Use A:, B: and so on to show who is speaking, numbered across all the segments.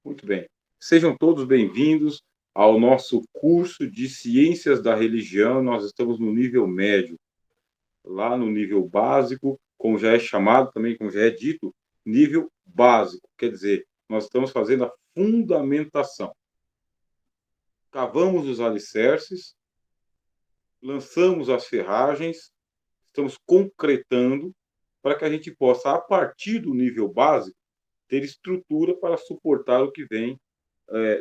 A: Muito bem. Sejam todos bem-vindos ao nosso curso de Ciências da Religião. Nós estamos no nível médio, lá no nível básico, como já é chamado também, como já é dito, nível básico. Quer dizer, nós estamos fazendo a fundamentação. Cavamos os alicerces, lançamos as ferragens, estamos concretando para que a gente possa, a partir do nível básico, ter estrutura para suportar o que vem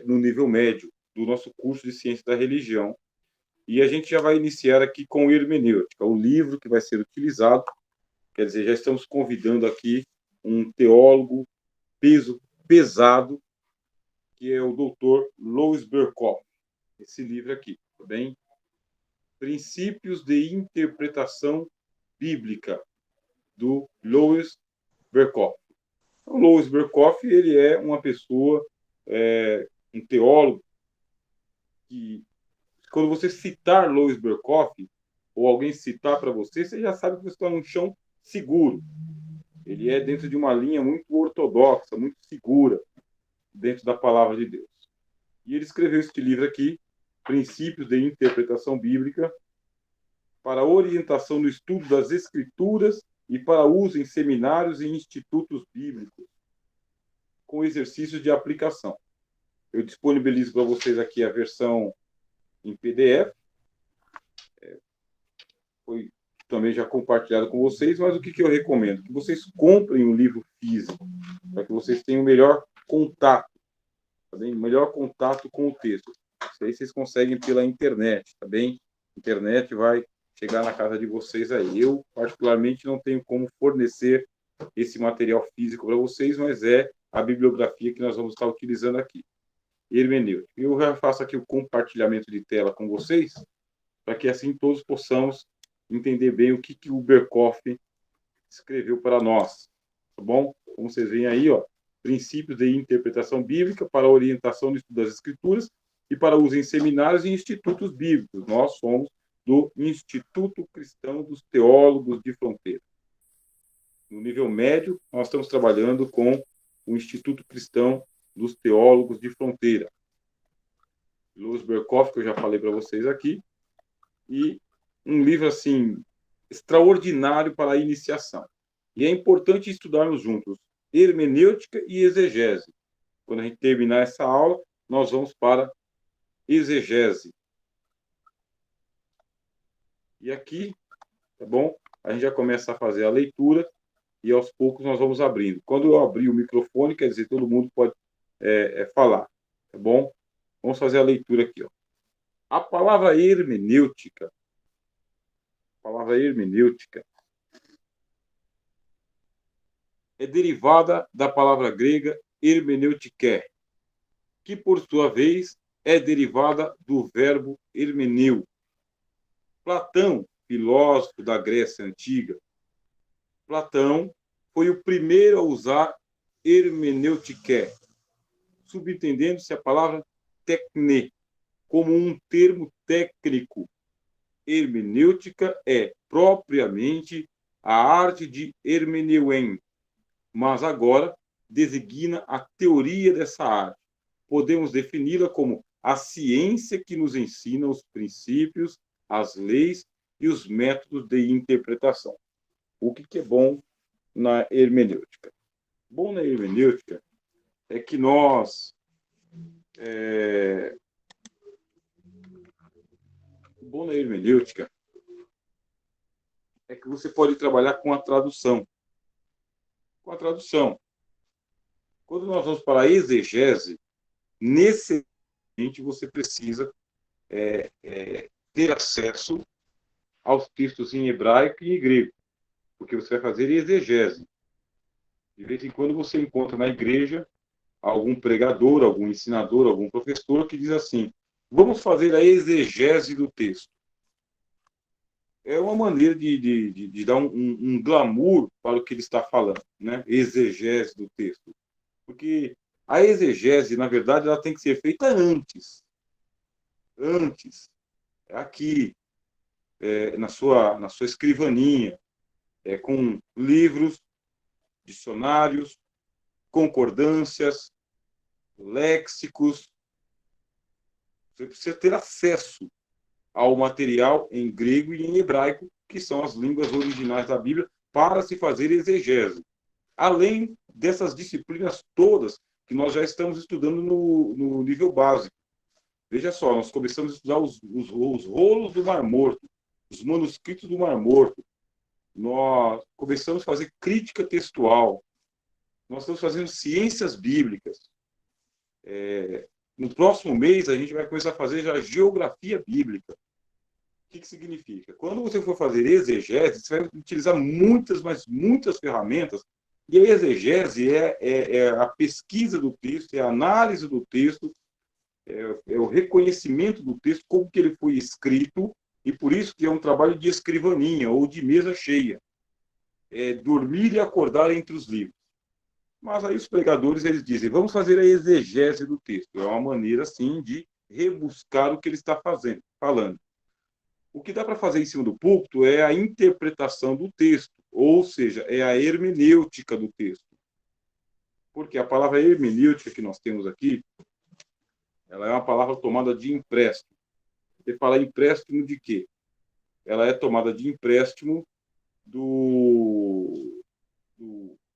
A: no nível médio do nosso curso de Ciência da Religião. E a gente já vai iniciar aqui com hermenêutica, o livro que vai ser utilizado. Quer dizer, já estamos convidando aqui um teólogo pesado, que é o Dr. Louis Berkhoff. Esse livro aqui, tá bem? Princípios de Interpretação Bíblica, do Louis Berkhoff. O Louis Berkhoff, ele é uma pessoa, um teólogo, que quando você citar Louis Berkhoff, ou alguém citar para você, você já sabe que você está num chão seguro. Ele é dentro de uma linha muito ortodoxa, muito segura, dentro da palavra de Deus. E ele escreveu este livro aqui, Princípios de Interpretação Bíblica, para orientação no estudo das Escrituras e para uso em seminários e institutos bíblicos, com exercícios de aplicação. Eu disponibilizo para vocês aqui a versão em PDF, foi também já compartilhado com vocês, mas o que eu recomendo? Que vocês comprem um livro físico, para que vocês tenham melhor contato, tá bem? Melhor contato com o texto. Isso aí vocês conseguem pela internet, tá bem? A internet vai chegar na casa de vocês aí. Eu, particularmente, não tenho como fornecer esse material físico para vocês, mas é a bibliografia que nós vamos estar utilizando aqui. Hermenêutica. Eu já faço aqui o compartilhamento de tela com vocês, para que assim todos possamos entender bem o que o Berkhoff escreveu para nós. Tá bom? Como vocês veem aí, ó, princípios de interpretação bíblica para orientação no estudo das Escrituras e para uso em seminários e institutos bíblicos. Nós somos do Instituto Cristão dos Teólogos de Fronteira. No nível médio, nós estamos trabalhando com o Instituto Cristão dos Teólogos de Fronteira. Louis Berkhoff, que eu já falei para vocês aqui, e um livro, assim, extraordinário para a iniciação. E é importante estudarmos juntos hermenêutica e exegese. Quando a gente terminar essa aula, nós vamos para exegese. E aqui, tá bom? A gente já começa a fazer a leitura e aos poucos nós vamos abrindo. Quando eu abrir o microfone, quer dizer, todo mundo pode falar, tá bom? Vamos fazer a leitura aqui, ó. A palavra hermenêutica é derivada da palavra grega hermeneutiké, que, por sua vez, é derivada do verbo hermeneu. Platão, filósofo da Grécia Antiga, Platão foi o primeiro a usar hermeneutiké, subentendendo-se a palavra tecne, como um termo técnico. Hermenêutica é, propriamente, a arte de hermeneuem, mas agora designa a teoria dessa arte. Podemos defini-la como a ciência que nos ensina os princípios, as leis e os métodos de interpretação. O que é bom na hermenêutica? Bom na hermenêutica é que nós... Bom na hermenêutica é que você pode trabalhar com a tradução. Com a tradução. Quando nós vamos para a exegese, necessariamente você precisa ter acesso aos textos em hebraico e em grego, porque você vai fazer exegese. De vez em quando você encontra na igreja algum pregador, algum ensinador, algum professor que diz assim: vamos fazer a exegese do texto. É uma maneira de dar um glamour para o que ele está falando, né? Exegese do texto. Porque a exegese, na verdade, ela tem que ser feita antes. Antes. Aqui, na sua escrivaninha, com livros, dicionários, concordâncias. léxicos. Você precisa ter acesso ao material em grego e em hebraico, que são as línguas originais da Bíblia, para se fazer exegese. Além dessas disciplinas todas que nós já estamos estudando no nível básico. Veja só, nós começamos a estudar os rolos do Mar Morto, os manuscritos do Mar Morto. Nós começamos a fazer crítica textual. Nós estamos fazendo ciências bíblicas. No próximo mês, a gente vai começar a fazer já geografia bíblica. O que significa? Quando você for fazer exegese, você vai utilizar muitas, mas muitas ferramentas. E a exegese é a pesquisa do texto, é a análise do texto, é o reconhecimento do texto, como que ele foi escrito, e por isso que é um trabalho de escrivaninha ou de mesa cheia. É dormir e acordar entre os livros. Mas aí os pregadores, eles dizem, vamos fazer a exegese do texto. É uma maneira, assim, de rebuscar o que ele está falando. O que dá para fazer em cima do púlpito é a interpretação do texto, ou seja, é a hermenêutica do texto. Porque a palavra hermenêutica que nós temos aqui, ela é uma palavra tomada de empréstimo. Você fala empréstimo de quê? Ela é tomada de empréstimo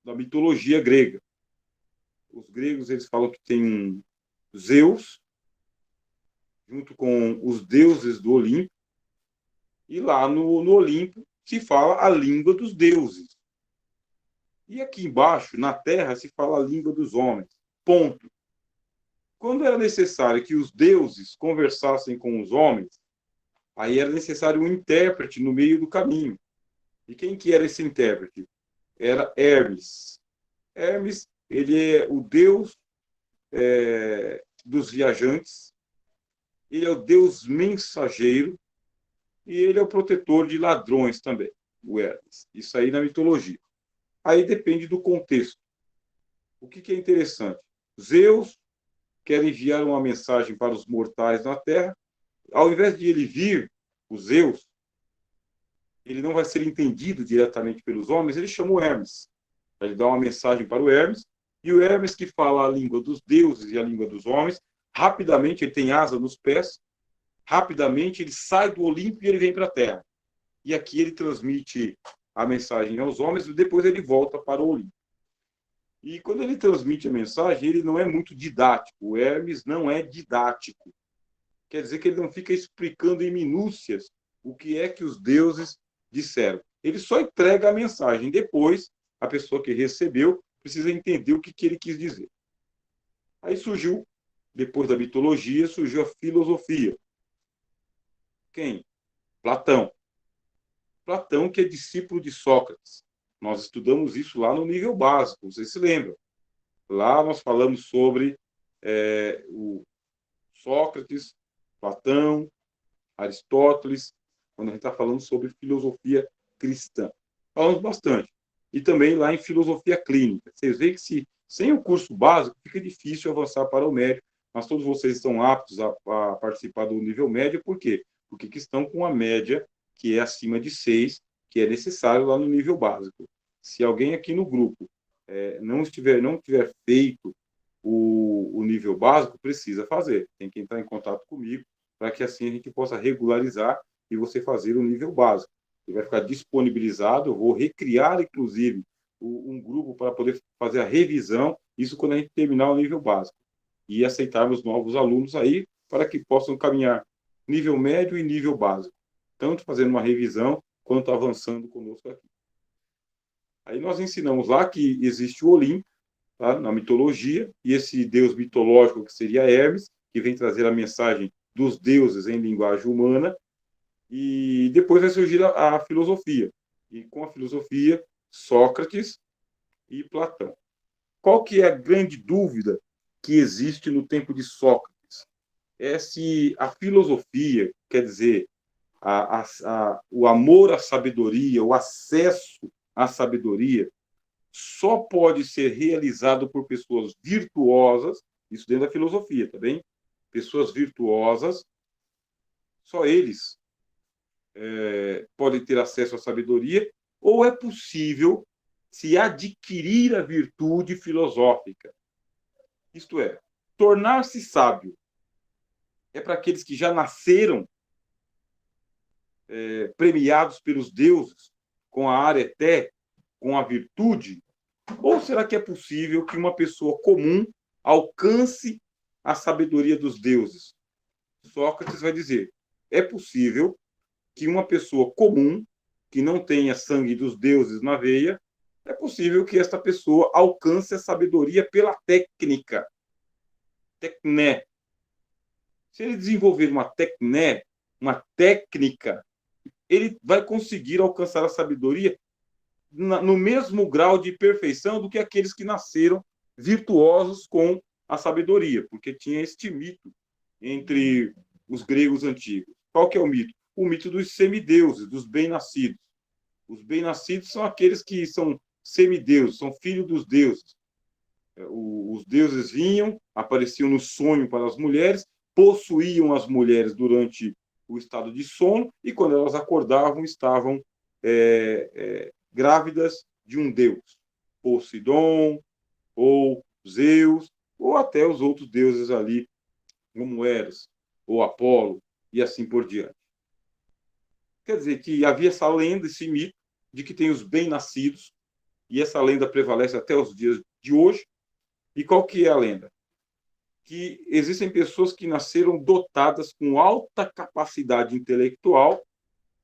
A: da mitologia grega. Os gregos, eles falam que tem Zeus, junto com os deuses do Olimpo, e lá no Olimpo se fala a língua dos deuses. E aqui embaixo, na Terra, se fala a língua dos homens. Ponto. Quando era necessário que os deuses conversassem com os homens, aí era necessário um intérprete no meio do caminho. E quem que era esse intérprete? Era Hermes. Hermes, ele é o deus dos viajantes, ele é o deus mensageiro e ele é o protetor de ladrões também, o Hermes. Isso aí na mitologia. Aí depende do contexto. O que é interessante? Zeus quer enviar uma mensagem para os mortais na Terra. Ao invés de ele vir, o Zeus, ele não vai ser entendido diretamente pelos homens, ele chama o Hermes. Ele dá uma mensagem para o Hermes, e o Hermes, que fala a língua dos deuses e a língua dos homens, rapidamente ele tem asa nos pés, rapidamente ele sai do Olimpo e ele vem para a Terra. E aqui ele transmite a mensagem aos homens e depois ele volta para o Olimpo. E quando ele transmite a mensagem, ele não é muito didático. O Hermes não é didático. Quer dizer que ele não fica explicando em minúcias o que é que os deuses disseram. Ele só entrega a mensagem. Depois, a pessoa que recebeu precisa entender o que ele quis dizer. Aí surgiu, depois da mitologia, surgiu a filosofia. Quem? Platão. Platão, que é discípulo de Sócrates. Nós estudamos isso lá no nível básico, vocês se lembram. Lá nós falamos sobre o Sócrates, Platão, Aristóteles, quando a gente está falando sobre filosofia cristã. Falamos bastante. E também lá em filosofia clínica. Vocês veem que sem o curso básico fica difícil avançar para o médio, mas todos vocês estão aptos a participar do nível médio, por quê? Porque estão com a média que é acima de 6, que é necessário lá no nível básico. Se alguém aqui no grupo não tiver feito o nível básico, precisa fazer. Tem que entrar em contato comigo para que assim a gente possa regularizar e você fazer o nível básico. Ele vai ficar disponibilizado, eu vou recriar, inclusive, um grupo para poder fazer a revisão, isso quando a gente terminar o nível básico. E aceitarmos novos alunos aí para que possam caminhar nível médio e nível básico, tanto fazendo uma revisão quanto avançando conosco aqui. Aí nós ensinamos lá que existe o Olimpo, tá, na mitologia, e esse deus mitológico que seria Hermes, que vem trazer a mensagem dos deuses em linguagem humana, e depois vai surgir a filosofia. E com a filosofia, Sócrates e Platão. Qual que é a grande dúvida que existe no tempo de Sócrates? É se a filosofia, quer dizer, o amor à sabedoria, o acesso à sabedoria, só pode ser realizado por pessoas virtuosas, isso dentro da filosofia, tá bem? Pessoas virtuosas, só eles podem ter acesso à sabedoria, ou é possível se adquirir a virtude filosófica. Isto é, Tornar-se sábio é para aqueles que já nasceram premiados pelos deuses com a areté, com a virtude? Ou será que é possível que uma pessoa comum alcance a sabedoria dos deuses? Sócrates vai dizer: é possível que uma pessoa comum, que não tenha sangue dos deuses na veia, é possível que esta pessoa alcance a sabedoria pela técnica. Tecné. Se ele desenvolver uma tecné, uma técnica, ele vai conseguir alcançar a sabedoria no mesmo grau de perfeição do que aqueles que nasceram virtuosos com a sabedoria, porque tinha este mito entre os gregos antigos. Qual que é o mito? O mito dos semideuses, dos bem-nascidos. Os bem-nascidos são aqueles que são semideuses, são filhos dos deuses. Os deuses vinham, apareciam no sonho para as mulheres, possuíam as mulheres durante o estado de sono e, quando elas acordavam, estavam grávidas de um deus, Poseidon, ou Zeus, ou até os outros deuses ali, como Eros, ou Apolo, e assim por diante. Quer dizer que havia essa lenda, esse mito, de que tem os bem-nascidos, e essa lenda prevalece até os dias de hoje. E qual que é a lenda? Que existem pessoas que nasceram dotadas com alta capacidade intelectual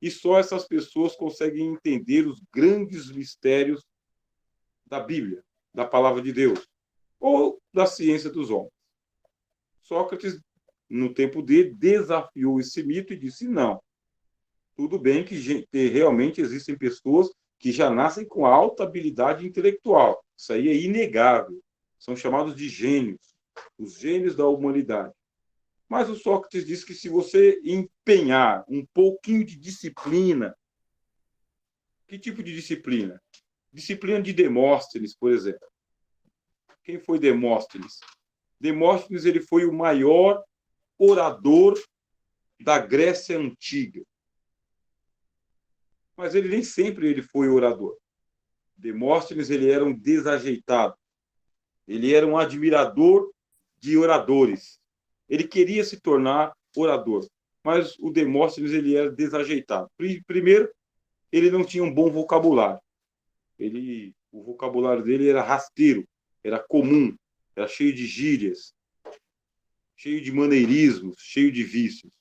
A: e só essas pessoas conseguem entender os grandes mistérios da Bíblia, da palavra de Deus, ou da ciência dos homens. Sócrates, no tempo dele, desafiou esse mito e disse: não, tudo bem que realmente existem pessoas que já nascem com alta habilidade intelectual. Isso aí é inegável. São chamados de gênios, os gênios da humanidade. Mas o Sócrates diz que se você empenhar um pouquinho de disciplina, que tipo de disciplina? Disciplina de Demóstenes, por exemplo. Quem foi Demóstenes? Demóstenes ele foi o maior orador da Grécia Antiga. Mas ele nem sempre ele foi orador. Demóstenes ele era um desajeitado. Ele era um admirador de oradores. Ele queria se tornar orador, mas o Demóstenes ele era desajeitado. Primeiro, ele não tinha um bom vocabulário. O vocabulário dele era rasteiro, era comum, era cheio de gírias, cheio de maneirismos, cheio de vícios.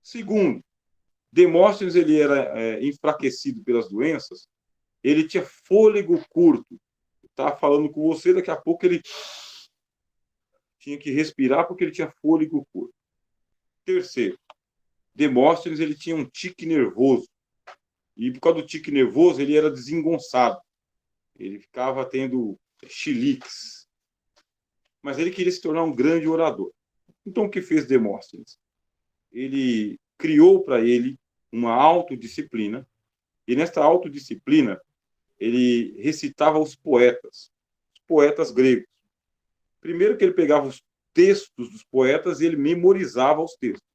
A: Segundo, Demóstenes ele era enfraquecido pelas doenças, ele tinha fôlego curto. Estava falando com você, daqui a pouco ele tinha que respirar porque ele tinha fôlego curto. Terceiro, Demóstenes ele tinha um tique nervoso. E por causa do tique nervoso, ele era desengonçado. Ele ficava tendo chiliques. Mas ele queria se tornar um grande orador. Então, o que fez Demóstenes? Ele criou para ele uma autodisciplina. E nesta autodisciplina, ele recitava os poetas gregos. Primeiro que ele pegava os textos dos poetas e ele memorizava os textos.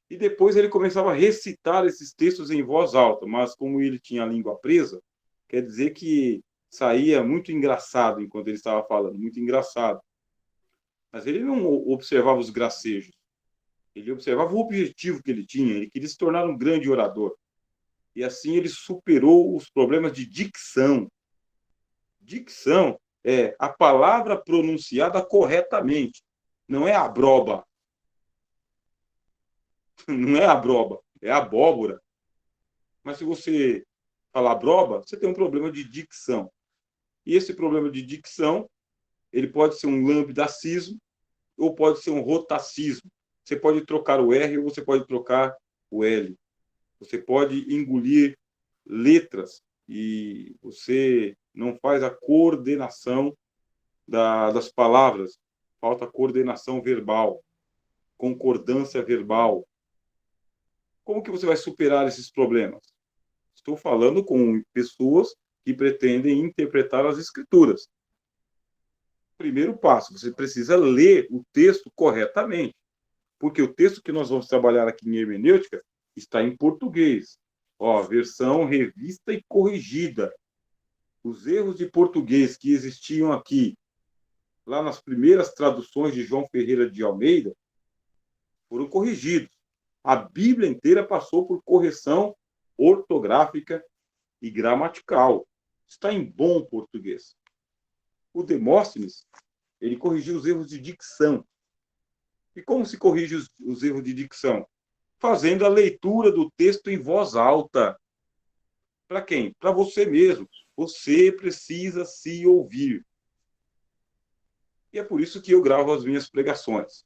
A: E depois ele começava a recitar esses textos em voz alta, mas como ele tinha a língua presa, quer dizer que saía muito engraçado enquanto ele estava falando, muito engraçado. Mas ele não observava os gracejos. Ele observava o objetivo que ele tinha, ele queria se tornar um grande orador. E assim ele superou os problemas de dicção. Dicção é a palavra pronunciada corretamente, não é abroba. Não é abroba, é abóbora. Mas se você falar abroba, você tem um problema de dicção. E esse problema de dicção, ele pode ser um lambidacismo ou pode ser um rotacismo. Você pode trocar o R ou você pode trocar o L. Você pode engolir letras e você não faz a coordenação das palavras. Falta coordenação verbal, concordância verbal. Como que você vai superar esses problemas? Estou falando com pessoas que pretendem interpretar as escrituras. Primeiro passo, você precisa ler o texto corretamente, porque o texto que nós vamos trabalhar aqui em hermenêutica está em português. Ó, versão revista e corrigida. Os erros de português que existiam aqui, lá nas primeiras traduções de João Ferreira de Almeida, foram corrigidos. A Bíblia inteira passou por correção ortográfica e gramatical. Está em bom português. O Demóstenes, ele corrigiu os erros de dicção. E como se corrige os erros de dicção? Fazendo a leitura do texto em voz alta. Para quem? Para você mesmo. Você precisa se ouvir. E é por isso que eu gravo as minhas pregações.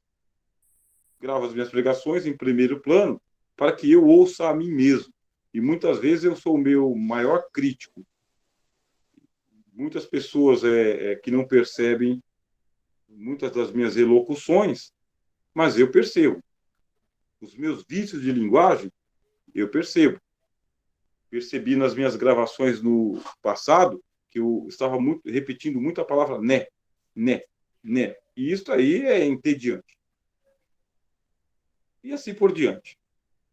A: Gravo as minhas pregações em primeiro plano para que eu ouça a mim mesmo. E muitas vezes eu sou o meu maior crítico. Muitas pessoas que não percebem muitas das minhas elocuções, mas eu percebo. Os meus vícios de linguagem, eu percebo. Percebi nas minhas gravações no passado que eu estava repetindo muito a palavra né, né, né. E isso aí é entediante. E assim por diante.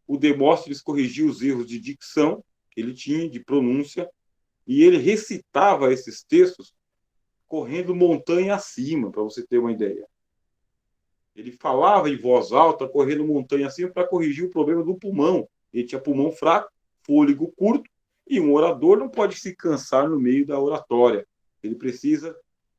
A: O Demóstenes corrigiu os erros de dicção que ele tinha, de pronúncia, e ele recitava esses textos correndo montanha acima, para você ter uma ideia. Ele falava em voz alta, correndo montanha acima, para corrigir o problema do pulmão. Ele tinha pulmão fraco, fôlego curto, e um orador não pode se cansar no meio da oratória. Ele precisa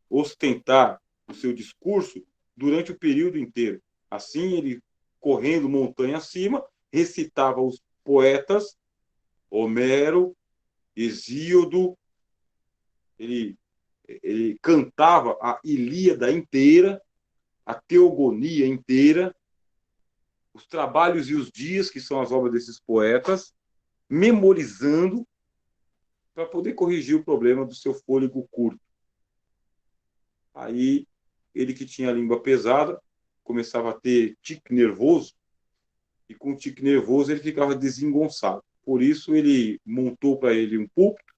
A: ostentar o seu discurso durante o período inteiro. Assim, ele, correndo montanha acima, recitava os poetas, Homero, Hesíodo, ele cantava a Ilíada inteira, a Teogonia inteira, os trabalhos e os dias, que são as obras desses poetas, memorizando para poder corrigir o problema do seu fôlego curto. Aí, ele que tinha a língua pesada, começava a ter tique nervoso, e com o tique nervoso ele ficava desengonçado. Por isso, ele montou para ele um púlpito,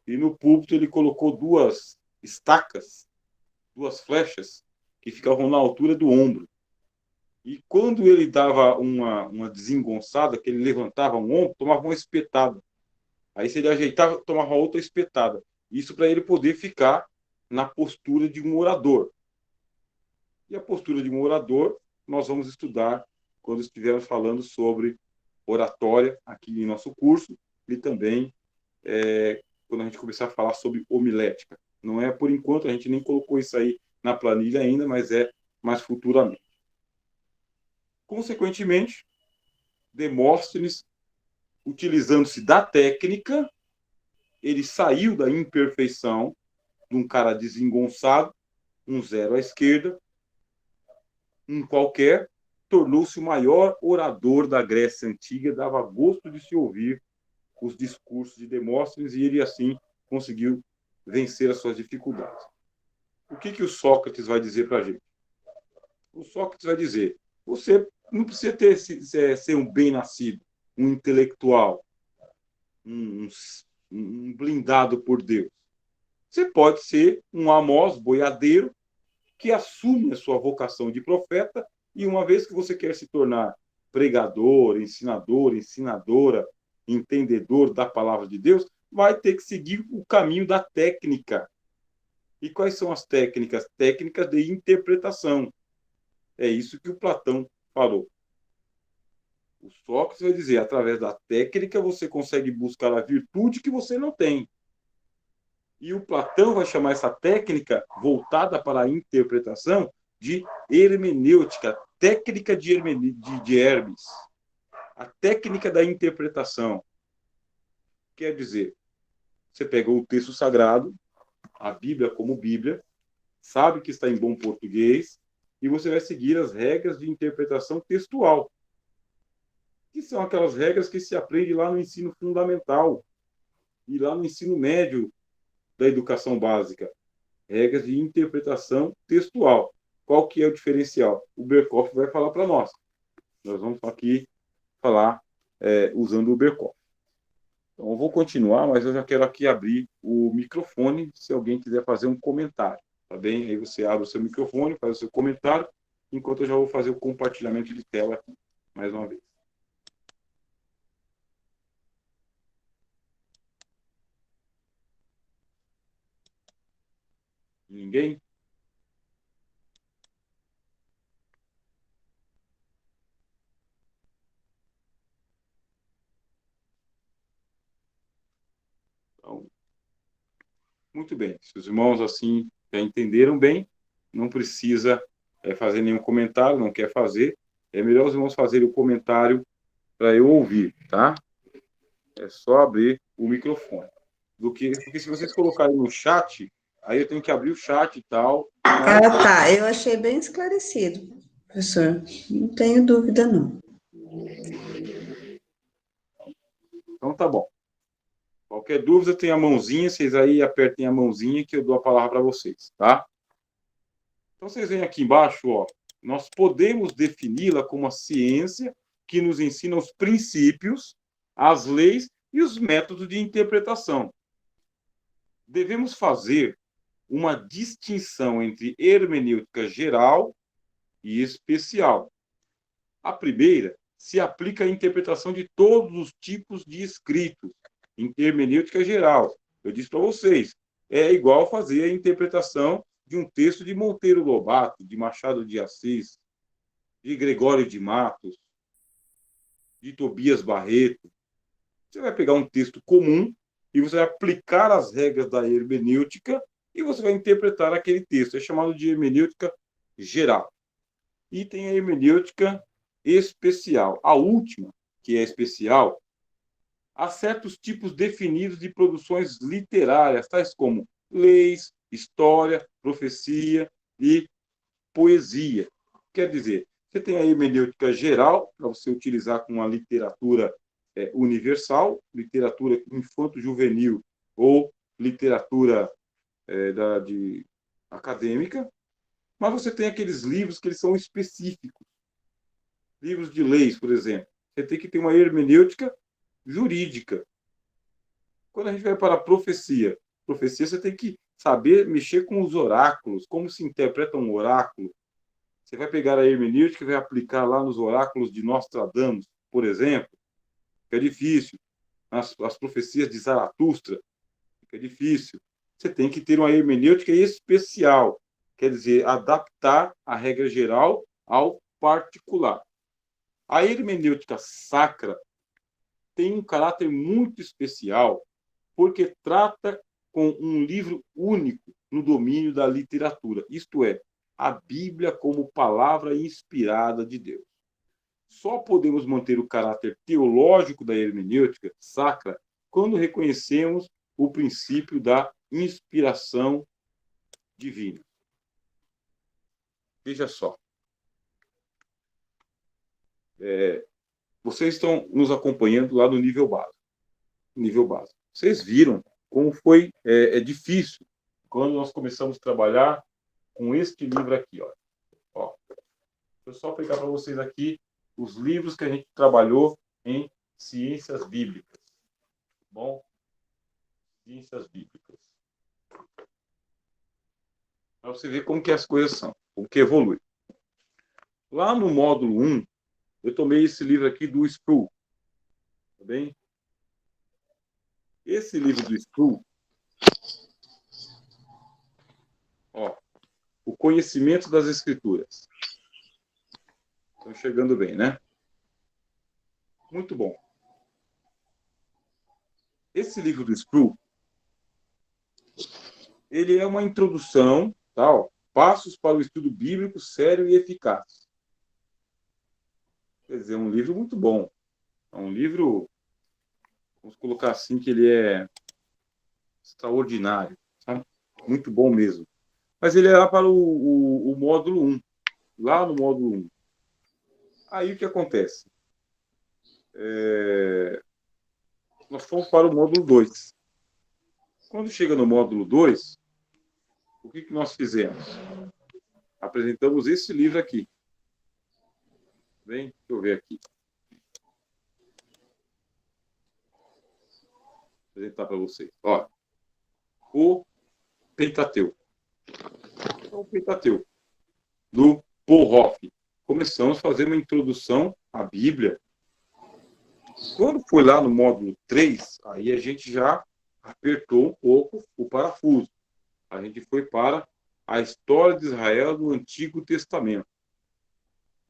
A: e no púlpito ele colocou duas estacas, duas flechas, que ficavam na altura do ombro. E quando ele dava uma desengonçada, que ele levantava um ombro, tomava uma espetada. Aí se ele ajeitava, tomava outra espetada. Isso para ele poder ficar na postura de um orador. E a postura de um orador nós vamos estudar quando estivermos falando sobre oratória aqui em nosso curso e também quando a gente começar a falar sobre homilética. Não é por enquanto, a gente nem colocou isso aí na planilha ainda, mas é mais futuramente. Consequentemente, Demóstenes, utilizando-se da técnica, ele saiu da imperfeição de um cara desengonçado, um zero à esquerda, um qualquer, tornou-se o maior orador da Grécia Antiga, dava gosto de se ouvir os discursos de Demóstenes e ele, assim, conseguiu vencer as suas dificuldades. O que o Sócrates vai dizer para a gente? O Sócrates vai dizer, você não precisa ser um bem-nascido, um intelectual, um blindado por Deus. Você pode ser um Amós, boiadeiro, que assume a sua vocação de profeta e uma vez que você quer se tornar pregador, ensinador, ensinadora, entendedor da palavra de Deus, vai ter que seguir o caminho da técnica. E quais são as técnicas? Técnicas de interpretação. É isso que o Platão falou. O Sócrates vai dizer, através da técnica você consegue buscar a virtude que você não tem. E o Platão vai chamar essa técnica voltada para a interpretação de hermenêutica, técnica de Hermes. A técnica da interpretação. Quer dizer, você pegou o texto sagrado, a Bíblia como Bíblia, sabe que está em bom português, e você vai seguir as regras de interpretação textual, que são aquelas regras que se aprende lá no ensino fundamental e lá no ensino médio da educação básica. Regras de interpretação textual. Qual que é o diferencial? O Berkoff vai falar para nós. Nós vamos aqui falar usando o Berkoff. Então, eu vou continuar, mas eu já quero aqui abrir o microfone, se alguém quiser fazer um comentário, tá bem? Aí você abre o seu microfone, faz o seu comentário, enquanto eu já vou fazer o compartilhamento de tela aqui, mais uma vez. Ninguém? Muito bem. Se os irmãos assim já entenderam bem, não precisa fazer nenhum comentário, não quer fazer. É melhor os irmãos fazerem o comentário para eu ouvir, tá? É só abrir o microfone. Porque se vocês colocarem no chat, aí eu tenho que abrir o chat e tal.
B: Ah, tá. Eu achei bem esclarecido, professor. Não tenho dúvida, não.
A: Então tá bom. Qualquer dúvida, tem a mãozinha, vocês aí apertem a mãozinha que eu dou a palavra para vocês, tá? Então vocês veem aqui embaixo, ó, nós podemos defini-la como a ciência que nos ensina os princípios, as leis e os métodos de interpretação. Devemos fazer uma distinção entre hermenêutica geral e especial. A primeira se aplica à interpretação de todos os tipos de escritos, em hermenêutica geral. Eu disse para vocês, é igual fazer a interpretação de um texto de Monteiro Lobato, de Machado de Assis, de Gregório de Matos, de Tobias Barreto. Você vai pegar um texto comum e você vai aplicar as regras da hermenêutica e você vai interpretar aquele texto. É chamado de hermenêutica geral. E tem a hermenêutica especial. A última, que é especial, há certos tipos definidos de produções literárias, tais como leis, história, profecia e poesia. Quer dizer, você tem a hermenêutica geral, para você utilizar com a literatura universal, literatura infanto-juvenil ou literatura acadêmica, mas você tem aqueles livros que eles são específicos. Livros de leis, por exemplo. Você tem que ter uma hermenêutica jurídica. Quando a gente vai para a profecia, você tem que saber mexer com os oráculos, como se interpreta um oráculo. Você vai pegar a hermenêutica e vai aplicar lá nos oráculos de Nostradamus, por exemplo, que é difícil. As profecias de Zaratustra, que é difícil. Você tem que ter uma hermenêutica especial, quer dizer, adaptar a regra geral ao particular. A hermenêutica sacra tem um caráter muito especial, porque trata com um livro único no domínio da literatura, isto é, a Bíblia como palavra inspirada de Deus. Só podemos manter o caráter teológico da hermenêutica sacra quando reconhecemos o princípio da inspiração divina. Veja só. Vocês estão nos acompanhando lá no nível básico. Nível básico. Vocês viram como foi difícil quando nós começamos a trabalhar com este livro aqui. Ó. Vou só pegar para vocês aqui os livros que a gente trabalhou em ciências bíblicas. Bom? Ciências bíblicas. Para você ver como que as coisas são, como que evolui. Lá no módulo 1, eu tomei esse livro aqui do Sproul. Tá bem? Esse livro do Sproul, ó, o conhecimento das Escrituras. Estão chegando bem, né? Muito bom. Esse livro do Sproul, ele é uma introdução, tá, ó, passos para o estudo bíblico sério e eficaz. Quer dizer, é um livro muito bom. É um livro, vamos colocar assim, que ele é extraordinário, sabe? Muito bom mesmo. Mas ele é lá para o módulo 1. Lá no módulo 1. Aí o que acontece? Nós fomos para o módulo 2. Quando chega no módulo 2, o que nós fizemos? Apresentamos esse livro aqui. Bem, deixa eu ver aqui. Vou apresentar para vocês. Ó, o Pentateuco. O Pentateuco, do Paul Hoff. Começamos a fazer uma introdução à Bíblia. Quando foi lá no módulo 3, aí a gente já apertou um pouco o parafuso. A gente foi para a história de Israel do Antigo Testamento.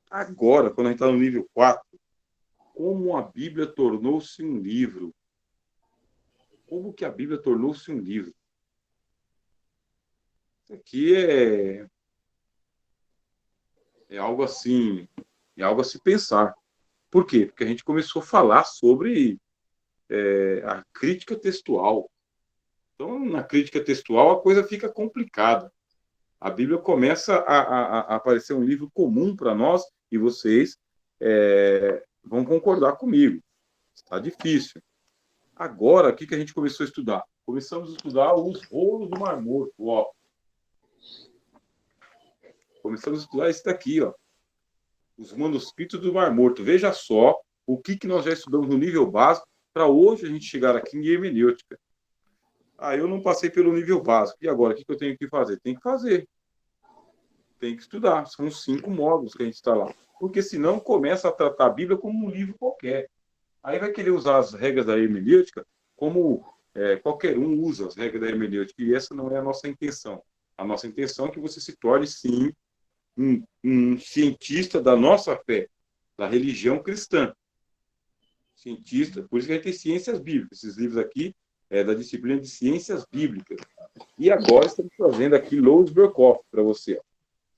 A: Agora, quando a gente está no nível 4, como a Bíblia tornou-se um livro. Como que a Bíblia tornou-se um livro? aqui é algo assim, é algo a se pensar. Por quê? Porque a gente começou a falar sobre a crítica textual. Então, na crítica textual, a coisa fica complicada. A Bíblia começa a aparecer um livro comum para nós, e vocês vão concordar comigo. Está difícil. Agora, o que, que a gente começou a estudar? Começamos a estudar os rolos do Mar Morto. Ó. Começamos a estudar esse daqui, ó. Os manuscritos do Mar Morto. Veja só o que, que nós já estudamos no nível básico para hoje a gente chegar aqui em hermenêutica. Ah, eu não passei pelo nível básico. E agora, o que, que eu tenho que fazer? Tem que fazer. Tem que estudar. São 5 módulos que a gente está lá. Porque senão começa a tratar a Bíblia como um livro qualquer. Aí vai querer usar as regras da hermenêutica como qualquer um usa as regras da hermenêutica. E essa não é a nossa intenção. A nossa intenção é que você se torne, sim, um cientista da nossa fé, da religião cristã. Cientista, por isso que a gente tem ciências bíblicas. Esses livros aqui é da disciplina de ciências bíblicas. E agora estamos fazendo aqui Louis Berkhoff para você.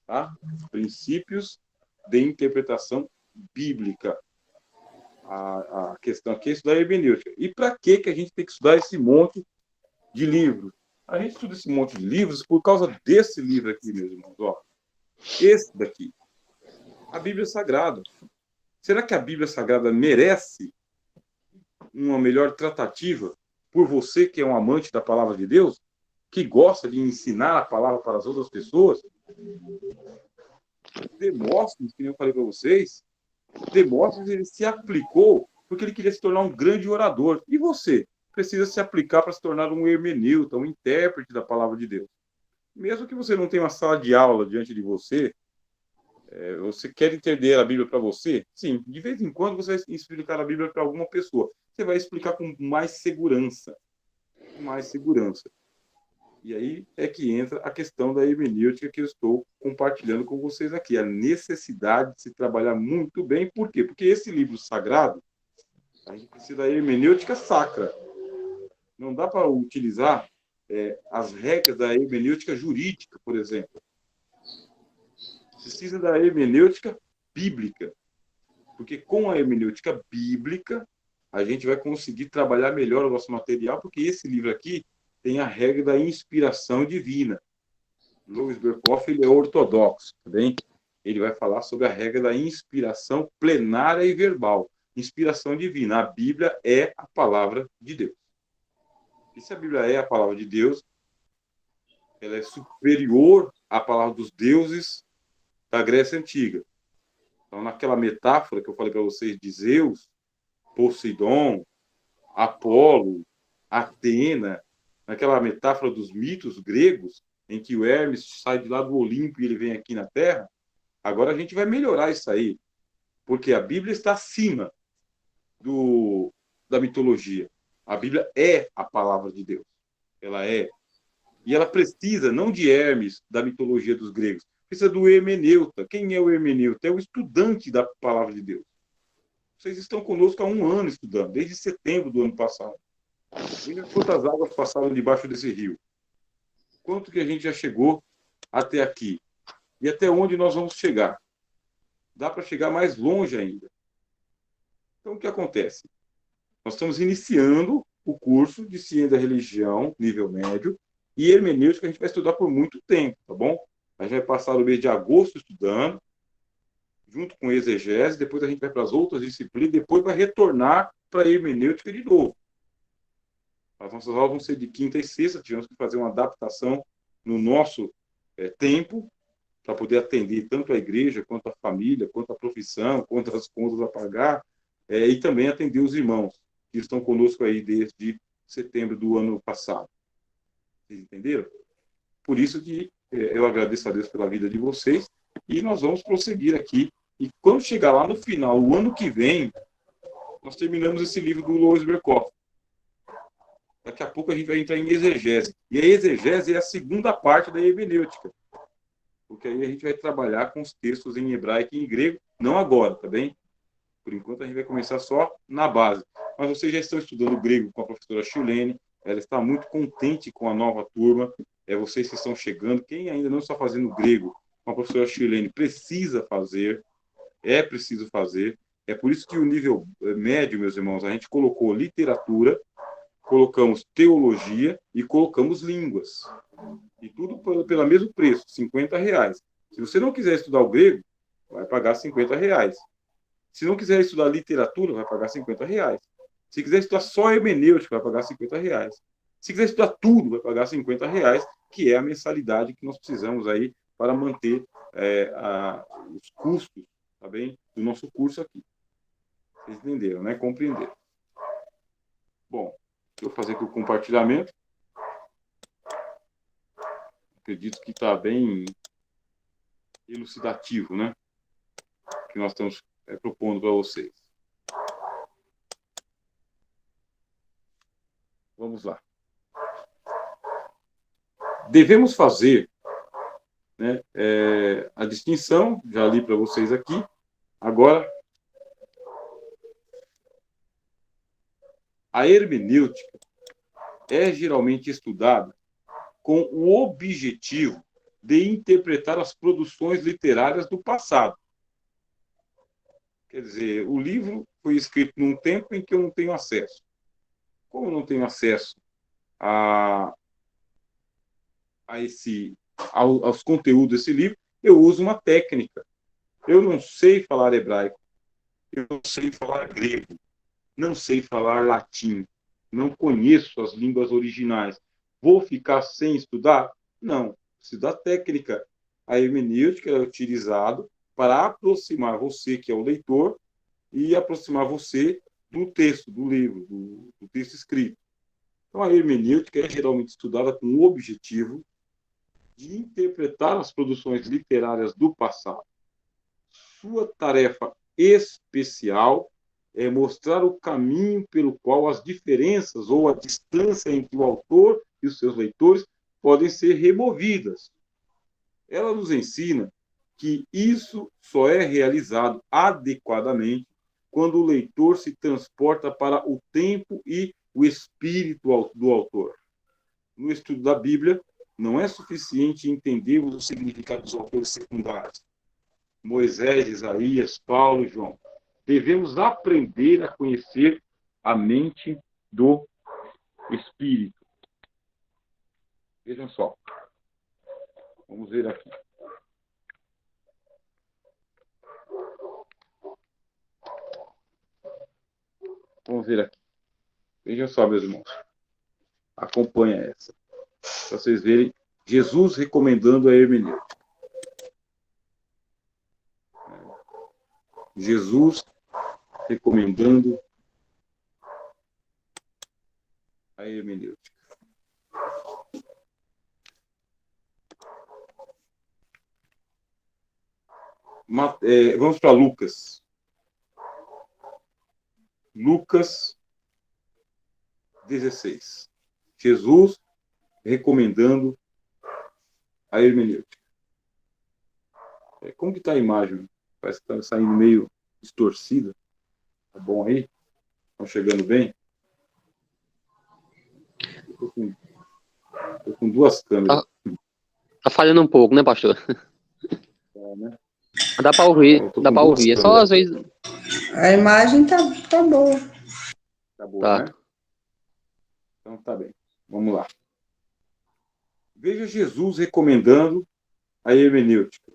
A: Tá? Princípios de interpretação bíblica. A questão aqui é estudar hermenêutica. E para que a gente tem que estudar esse monte de livros? A gente estuda esse monte de livros por causa desse livro aqui, meus irmãos. Ó. Esse daqui. A Bíblia Sagrada. Será que a Bíblia Sagrada merece uma melhor tratativa por você que é um amante da palavra de Deus? Que gosta de ensinar a palavra para as outras pessoas? Demóstenes, que eu falei para vocês, Demóstenes ele se aplicou porque ele queria se tornar um grande orador. E você precisa se aplicar para se tornar um hermeneuta, um intérprete da palavra de Deus. Mesmo que você não tenha uma sala de aula diante de você, você quer entender a Bíblia para você? Sim, de vez em quando você vai explicar a Bíblia para alguma pessoa. Você vai explicar com mais segurança. Com mais segurança. E aí é que entra a questão da hermenêutica que eu estou compartilhando com vocês aqui. A necessidade de se trabalhar muito bem. Por quê? Porque esse livro sagrado, a gente precisa da hermenêutica sacra. Não dá para utilizar as regras da hermenêutica jurídica, por exemplo. Precisa da hermenêutica bíblica. Porque com a hermenêutica bíblica, a gente vai conseguir trabalhar melhor o nosso material, porque esse livro aqui tem a regra da inspiração divina. Louis Berkhoff, ele é ortodoxo, tá bem? Ele vai falar sobre a regra da inspiração plenária e verbal. Inspiração divina. A Bíblia é a palavra de Deus. E se a Bíblia é a palavra de Deus, ela é superior à palavra dos deuses da Grécia Antiga. Então, naquela metáfora que eu falei para vocês de Zeus, Poseidon, Apolo, Atena, naquela metáfora dos mitos gregos, em que o Hermes sai de lá do Olimpo e ele vem aqui na Terra, agora a gente vai melhorar isso aí, porque a Bíblia está acima da mitologia. A Bíblia é a palavra de Deus. Ela é. E ela precisa, não de Hermes, da mitologia dos gregos, precisa do hermeneuta. Quem é o hermeneuta? É o estudante da palavra de Deus. Vocês estão conosco há 1 ano estudando, desde setembro do ano passado. Veja quantas águas passaram debaixo desse rio. Quanto que a gente já chegou até aqui. E até onde nós vamos chegar. Dá para chegar mais longe ainda. Então, o que acontece? Nós estamos iniciando o curso de Ciência da Religião, nível médio, e hermenêutica a gente vai estudar por muito tempo, tá bom? A gente vai passar o mês de agosto estudando, junto com exegese, depois a gente vai para as outras disciplinas, depois vai retornar para a hermenêutica de novo. As nossas aulas vão ser de quinta e sexta, tivemos que fazer uma adaptação no nosso tempo, para poder atender tanto a igreja, quanto a família, quanto a profissão, quanto as contas a pagar, e também atender os irmãos que estão conosco aí desde setembro do ano passado. Vocês entenderam? Por isso que eu agradeço a Deus pela vida de vocês e nós vamos prosseguir aqui. E quando chegar lá no final, o ano que vem, nós terminamos esse livro do Louis Berkhoff. Daqui a pouco a gente vai entrar em exegese. E a exegese é a segunda parte da hermenêutica. Porque aí a gente vai trabalhar com os textos em hebraico e em grego, não agora, tá bem? Por enquanto a gente vai começar só na base. Mas vocês já estão estudando grego com a professora Chilene, ela está muito contente com a nova turma, vocês que estão chegando, quem ainda não está fazendo grego com a professora Shirlene, precisa fazer, é preciso fazer. É por isso que o nível médio, meus irmãos, a gente colocou literatura, colocamos teologia e colocamos línguas. E tudo pelo mesmo preço, R$ 50. Se você não quiser estudar o grego, vai pagar R$ 50. Se não quiser estudar literatura, vai pagar R$ 50. Se quiser estudar só hermenêutica, vai pagar R$ 50. Se quiser estudar tudo, vai pagar R$ 50, que é a mensalidade que nós precisamos aí para manter os custos, tá bem, do nosso curso aqui. Vocês entenderam, né? Compreenderam. Bom, deixa eu fazer aqui o compartilhamento. Acredito que está bem elucidativo, né? Que nós estamos propondo para vocês. Vamos lá. Devemos fazer, né, a distinção, já li para vocês aqui. Agora, a hermenêutica é geralmente estudada com o objetivo de interpretar as produções literárias do passado. Quer dizer, o livro foi escrito num tempo em que eu não tenho acesso. Como eu não tenho acesso aos conteúdos desse livro, eu uso uma técnica. Eu não sei falar hebraico, eu não sei falar grego, não sei falar latim, não conheço as línguas originais. Vou ficar sem estudar? Não, preciso da técnica. A hermenêutica é utilizada para aproximar você, que é o leitor, e aproximar você do texto, do livro, do texto escrito. Então, a hermenêutica é geralmente estudada com o objetivo de interpretar as produções literárias do passado. Sua tarefa especial é mostrar o caminho pelo qual as diferenças ou a distância entre o autor e os seus leitores podem ser removidas. Ela nos ensina que isso só é realizado adequadamente quando o leitor se transporta para o tempo e o espírito do autor. No estudo da Bíblia, não é suficiente entendermos o significado dos autores secundários. Moisés, Isaías, Paulo e João. Devemos aprender a conhecer a mente do Espírito. Vejam só. Vamos ver aqui. Vamos ver aqui. Vejam só, meus irmãos. Acompanha essa. Para vocês verem Jesus recomendando a hermenêutica. Jesus recomendando a hermenêutica. Vamos para Lucas. Lucas 16. Jesus recomendando a hermenêutica. Como que está a imagem? Parece que está saindo meio distorcida. Tá bom aí? Estão chegando bem? Estou com duas câmeras.
C: Tá falhando um pouco, né, pastor?
A: Né?
C: Dá para ouvir. É só às vezes.
B: A imagem tá boa.
A: Tá boa,
C: Tá.
A: né? Então tá bem. Vamos lá. Veja Jesus recomendando a hermenêutica.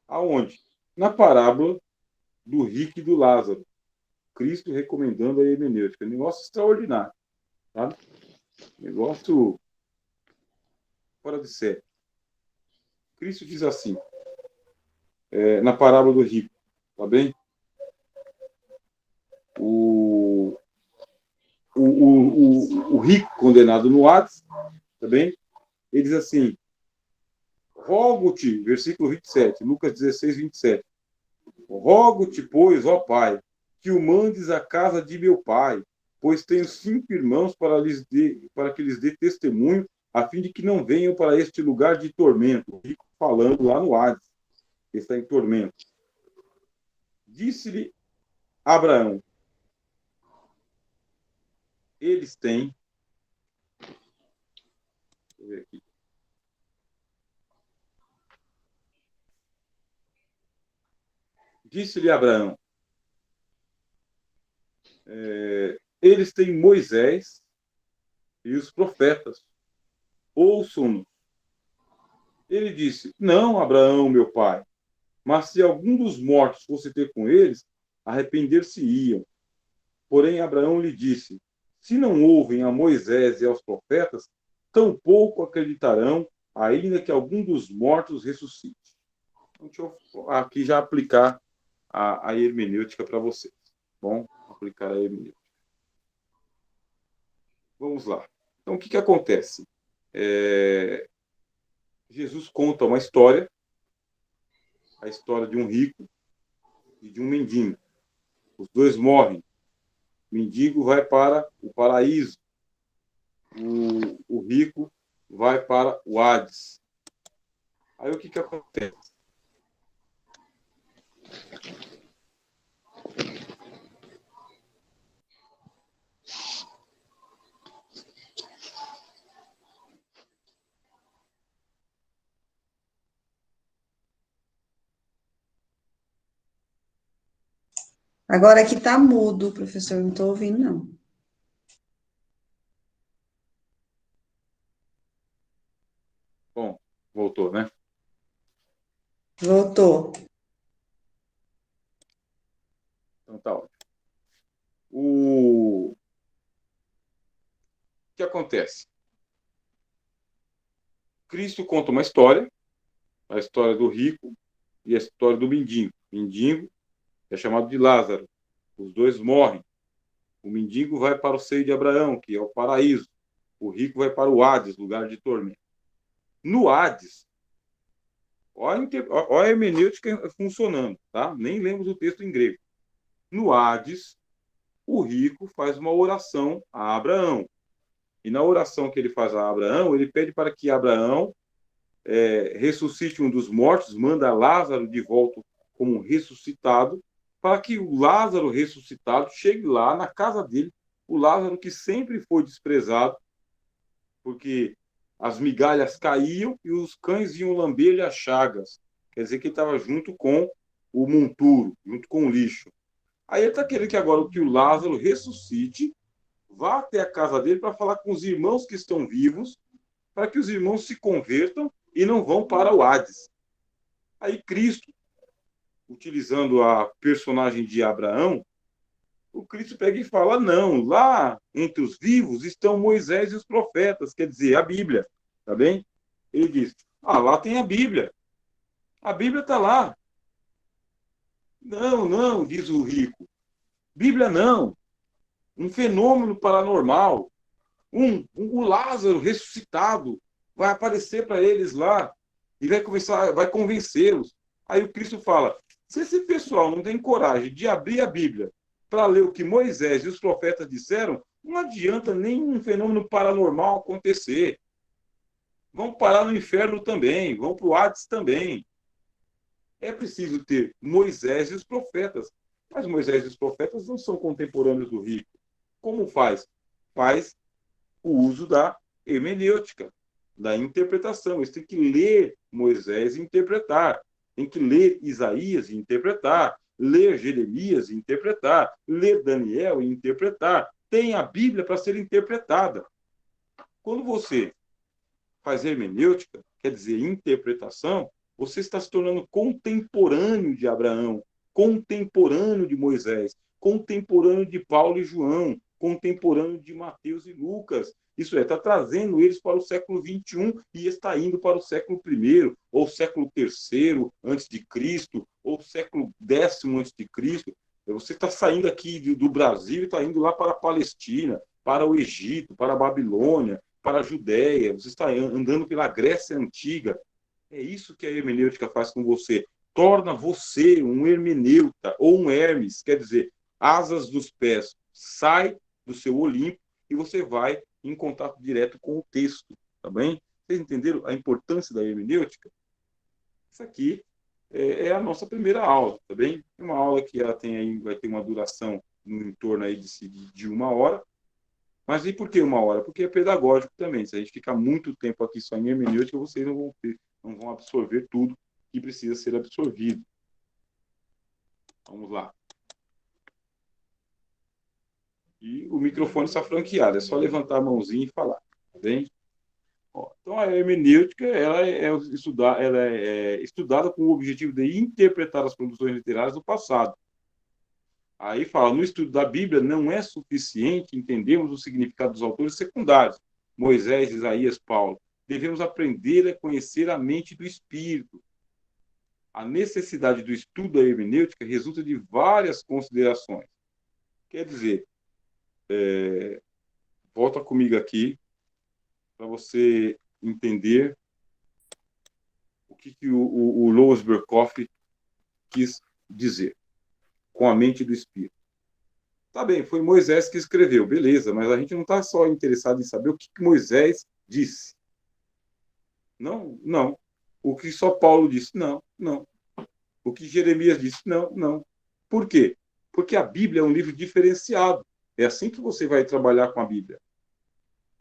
A: Aonde? Na parábola do rico e do Lázaro. Cristo recomendando a hermenêutica. Negócio extraordinário. Sabe? Negócio fora de série. Cristo diz assim, na parábola do rico, tá bem? O rico condenado no Hades, tá bem? Ele diz assim, rogo-te, versículo 27, Lucas 16, 27. Rogo-te, pois, ó Pai, que o mandes à casa de meu pai, pois tenho 5 irmãos para que lhes dê testemunho, a fim de que não venham para este lugar de tormento. O rico falando lá no Hades, que está em tormento. Disse-lhe Abraão, eles têm, deixa eu ver aqui. Disse-lhe Abraão, eles têm Moisés e os profetas, ouçam-nos. Ele disse, não, Abraão, meu pai, mas se algum dos mortos fosse ter com eles, arrepender-se-iam. Porém, Abraão lhe disse, se não ouvem a Moisés e aos profetas, tampouco acreditarão, ainda que algum dos mortos ressuscite. Então, deixa eu aqui já aplicar a hermenêutica para vocês. Bom, aplicar a hermenêutica. Vamos lá. Então, o que acontece? Jesus conta uma história, a história de um rico e de um mendigo. Os dois morrem. O mendigo vai para o paraíso. O rico vai para o Hades. Aí o que acontece?
B: Agora aqui está mudo, professor, não estou ouvindo, não.
A: Bom, voltou, né?
B: Voltou.
A: Então tá ótimo. O que acontece? Cristo conta uma história, a história do rico e a história do mendigo. O mendigo é chamado de Lázaro. Os dois morrem. O mendigo vai para o seio de Abraão, que é o paraíso. O rico vai para o Hades, lugar de tormento. No Hades, olha a hermenêutica funcionando, tá? Nem lemos o texto em grego. No Hades, o rico faz uma oração a Abraão. E na oração que ele faz a Abraão, ele pede para que Abraão ressuscite um dos mortos, manda Lázaro de volta como ressuscitado, para que o Lázaro ressuscitado chegue lá na casa dele, o Lázaro que sempre foi desprezado, porque as migalhas caíam e os cães iam lamber-lhe as chagas. Quer dizer que ele estava junto com o monturo, junto com o lixo. Aí ele está querendo que agora que o Lázaro ressuscite, vá até a casa dele para falar com os irmãos que estão vivos, para que os irmãos se convertam e não vão para o Hades. Aí Cristo, utilizando a personagem de Abraão, o Cristo pega e fala, não, lá entre os vivos estão Moisés e os profetas, quer dizer, a Bíblia, tá bem? Ele diz, lá tem a Bíblia está lá. Não, não, diz o rico, Bíblia não, um fenômeno paranormal, o Lázaro ressuscitado vai aparecer para eles lá e vai convencê-los. Aí o Cristo fala, se esse pessoal não tem coragem de abrir a Bíblia para ler o que Moisés e os profetas disseram, não adianta nenhum fenômeno paranormal acontecer. Vão parar no inferno também, vão para o Hades também. É preciso ter Moisés e os profetas. Mas Moisés e os profetas não são contemporâneos do rico. Como faz? Faz o uso da hermenêutica, da interpretação. Eles têm que ler Moisés e interpretar. Tem que ler Isaías e interpretar. Ler Jeremias e interpretar. Ler Daniel e interpretar. Tem a Bíblia para ser interpretada. Quando você faz hermenêutica, quer dizer interpretação, você está se tornando contemporâneo de Abraão, contemporâneo de Moisés, contemporâneo de Paulo e João, contemporâneo de Mateus e Lucas. Isso está trazendo eles para o século XXI e está indo para o século I, ou século III antes de Cristo, ou século X antes de Cristo. Você está saindo aqui do Brasil e está indo lá para a Palestina, para o Egito, para a Babilônia, para a Judéia. Você está andando pela Grécia Antiga. É isso que a hermenêutica faz com você. Torna você um hermeneuta ou um Hermes, quer dizer, asas dos pés. Sai do seu Olimpo e você vai em contato direto com o texto, tá bem? Vocês entenderam a importância da hermenêutica? Isso aqui é a nossa primeira aula, tá bem? Uma aula que ela tem aí, vai ter uma duração em torno aí de 1 hora. Mas e por que 1 hora? Porque é pedagógico também. Se a gente ficar muito tempo aqui só em hermenêutica, vocês não vão absorver tudo que precisa ser absorvido. Vamos lá. E o microfone está franqueado, é só levantar a mãozinha e falar, tá bem? Ó, então, a hermenêutica ela é estudada com o objetivo de interpretar as produções literárias do passado. Aí fala, no estudo da Bíblia não é suficiente entendermos o significado dos autores secundários, Moisés, Isaías, Paulo. Devemos aprender a conhecer a mente do Espírito. A necessidade do estudo da hermenêutica resulta de várias considerações. Quer dizer, volta comigo aqui para você entender o que o Louis Berkhoff quis dizer com a mente do Espírito. Tá bem, foi Moisés que escreveu, beleza, mas a gente não está só interessado em saber o que Moisés disse. Não, não. O que só Paulo disse, não, não. O que Jeremias disse, não, não. Por quê? Porque a Bíblia é um livro diferenciado. É assim que você vai trabalhar com a Bíblia.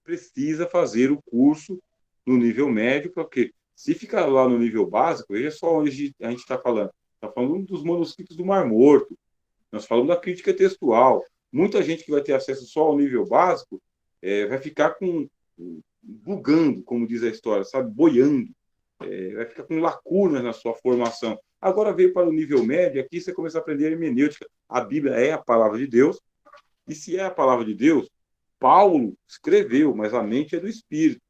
A: Precisa fazer o curso no nível médio, porque se ficar lá no nível básico, veja só onde a gente está falando. Está falando dos manuscritos do Mar Morto. Nós falamos da crítica textual. Muita gente que vai ter acesso só ao nível básico vai ficar bugando, como diz a história, sabe? Boiando. Vai ficar com lacunas na sua formação. Agora veio para o nível médio, aqui você começa a aprender a hermenêutica. A Bíblia é a palavra de Deus, e se é a palavra de Deus, Paulo escreveu, mas a mente é do Espírito.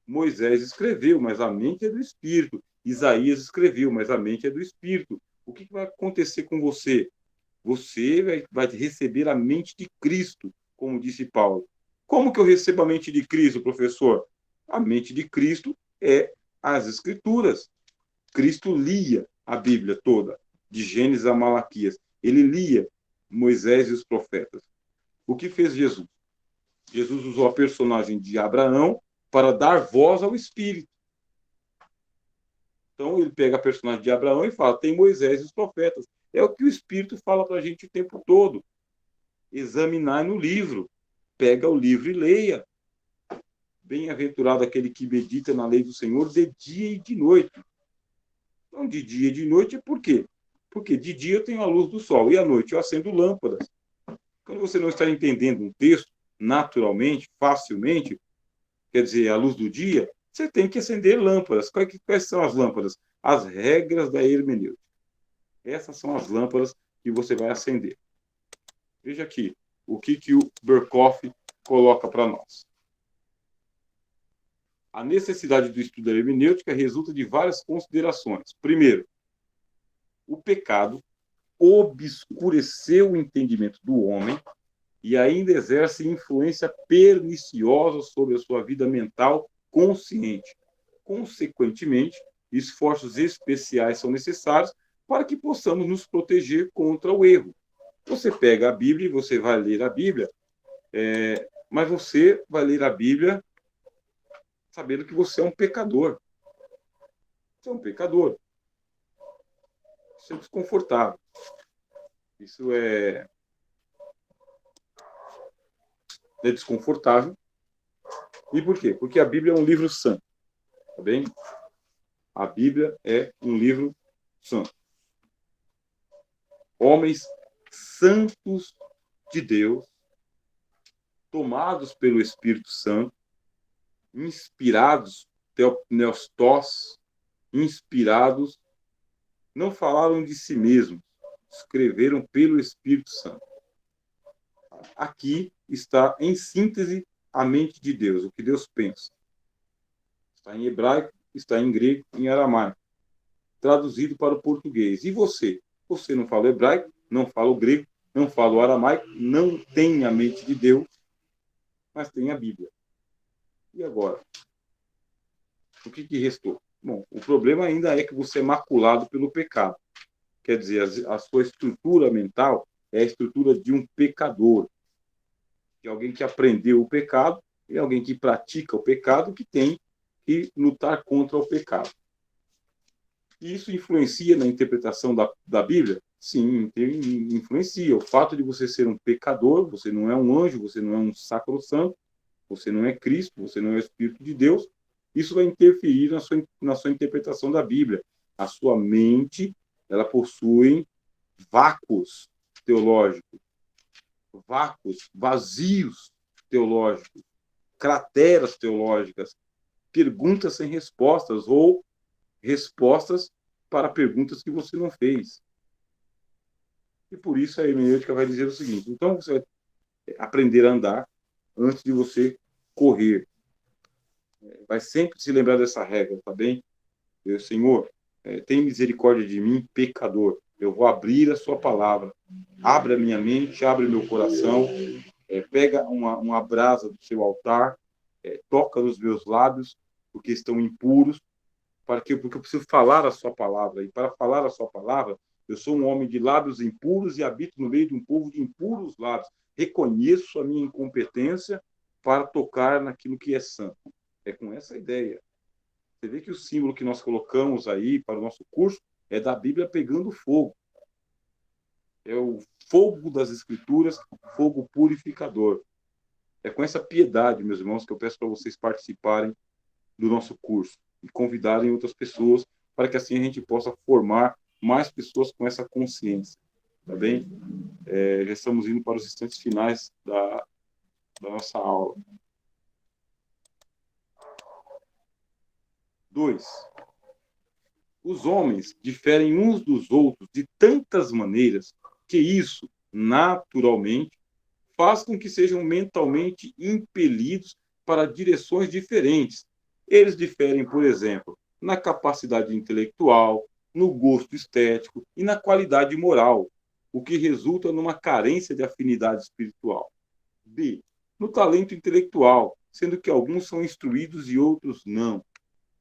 A: Moisés escreveu, mas a mente é do Espírito. Isaías escreveu, mas a mente é do Espírito. O que vai acontecer com você? Você vai receber a mente de Cristo, como disse Paulo. Como que eu recebo a mente de Cristo, professor? A mente de Cristo é as Escrituras. Cristo lia a Bíblia toda, de Gênesis a Malaquias. Ele lia Moisés e os profetas. O que fez Jesus? Jesus usou a personagem de Abraão para dar voz ao Espírito. Então, ele pega a personagem de Abraão e fala, tem Moisés e os profetas. É o que o Espírito fala para a gente o tempo todo. Examinar no livro. Pega o livro e leia. Bem-aventurado aquele que medita na lei do Senhor de dia e de noite. Então, de dia e de noite, por quê? Porque de dia eu tenho a luz do sol e à noite eu acendo lâmpadas. Quando você não está entendendo um texto naturalmente, facilmente, quer dizer, à luz do dia, você tem que acender lâmpadas. Quais são as lâmpadas? As regras da hermenêutica. Essas são as lâmpadas que você vai acender. Veja aqui o que o Berkhoff coloca para nós. A necessidade do estudo da hermenêutica resulta de várias considerações. Primeiro, o pecado obscureceu o entendimento do homem e ainda exerce influência perniciosa sobre a sua vida mental consciente. Consequentemente, esforços especiais são necessários para que possamos nos proteger contra o erro. Você pega a Bíblia e você vai ler a Bíblia, mas você vai ler a Bíblia sabendo que você é um pecador. Você é um pecador. Isso é desconfortável. Isso é desconfortável. E por quê? Porque a Bíblia é um livro santo. Tá bem? A Bíblia é um livro santo. Homens santos de Deus, tomados pelo Espírito Santo, inspirados, teopneustos, inspirados, não falaram de si mesmos, escreveram pelo Espírito Santo. Aqui está, em síntese, a mente de Deus, o que Deus pensa. Está em hebraico, está em grego, em aramaico. Traduzido para o português. E você? Você não fala hebraico, não fala o grego, não fala o aramaico, não tem a mente de Deus, mas tem a Bíblia. E agora? O que restou? Bom, o problema ainda é que você é maculado pelo pecado. Quer dizer, a sua estrutura mental é a estrutura de um pecador. De alguém que aprendeu o pecado e alguém que pratica o pecado, que tem que lutar contra o pecado. E isso influencia na interpretação da Bíblia? Sim, influencia. O fato de você ser um pecador, você não é um anjo, você não é um sacrosanto, você não é Cristo, você não é o Espírito de Deus, isso vai interferir na sua interpretação da Bíblia. A sua mente, ela possui vácuos teológicos, vácuos, vazios teológicos, crateras teológicas, perguntas sem respostas ou respostas para perguntas que você não fez. E por isso a hermenêutica vai dizer o seguinte: então você vai aprender a andar antes de você correr. Vai sempre se lembrar dessa regra, tá bem? Senhor, tem misericórdia de mim, pecador. Eu vou abrir a sua palavra. Abre a minha mente, abre meu coração, pega uma brasa do seu altar, toca nos meus lábios, porque estão impuros, porque eu preciso falar a sua palavra. E para falar a sua palavra, eu sou um homem de lábios impuros e habito no meio de um povo de impuros lábios. Reconheço a minha incompetência para tocar naquilo que é santo. É com essa ideia. Você vê que o símbolo que nós colocamos aí para o nosso curso é da Bíblia pegando fogo. É o fogo das Escrituras, fogo purificador. É com essa piedade, meus irmãos, que eu peço para vocês participarem do nosso curso e convidarem outras pessoas para que assim a gente possa formar mais pessoas com essa consciência. Tá bem? Já estamos indo para os instantes finais da nossa aula. 2. Os homens diferem uns dos outros de tantas maneiras que isso, naturalmente, faz com que sejam mentalmente impelidos para direções diferentes. Eles diferem, por exemplo, na capacidade intelectual, no gosto estético e na qualidade moral, o que resulta numa carência de afinidade espiritual. B. No talento intelectual, sendo que alguns são instruídos e outros não.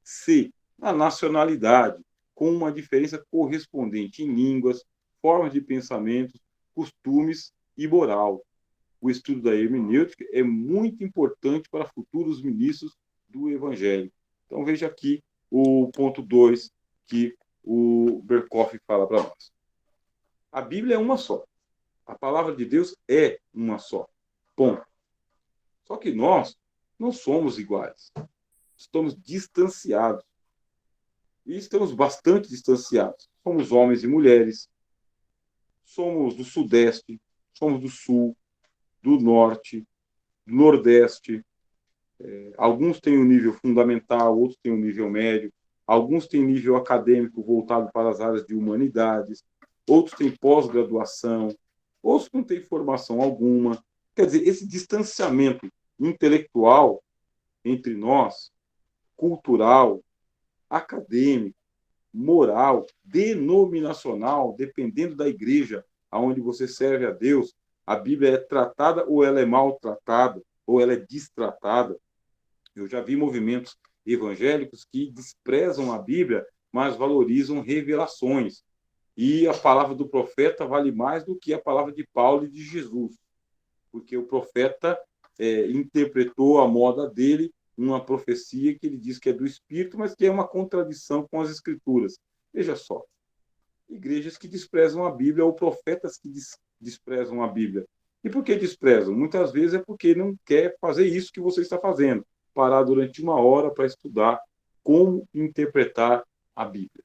A: C. Na nacionalidade, com uma diferença correspondente em línguas, formas de pensamento, costumes e moral. O estudo da hermenêutica é muito importante para futuros ministros do Evangelho. Então, veja aqui o ponto 2 que o Berkoff fala para nós. A Bíblia é uma só. A palavra de Deus é uma só. Ponto. Só que nós não somos iguais. Estamos distanciados. E estamos bastante distanciados. Somos homens e mulheres. Somos do Sudeste. Somos do Sul, do Norte, do Nordeste. Alguns têm um nível fundamental, outros têm um nível médio. Alguns têm nível acadêmico voltado para as áreas de humanidades. Outros têm pós-graduação. Outros não têm formação alguma. Quer dizer, esse distanciamento intelectual entre nós, cultural, acadêmico, moral, denominacional, dependendo da igreja aonde você serve a Deus, a Bíblia é tratada ou ela é maltratada, ou ela é destratada. Eu já vi movimentos evangélicos que desprezam a Bíblia, mas valorizam revelações. E a palavra do profeta vale mais do que a palavra de Paulo e de Jesus, porque o profeta interpretou a moda dele uma profecia que ele diz que é do Espírito, mas que é uma contradição com as Escrituras. Veja só, igrejas que desprezam a Bíblia ou profetas que desprezam a Bíblia. E por que desprezam? Muitas vezes é porque não quer fazer isso que você está fazendo, parar durante uma hora para estudar como interpretar a Bíblia.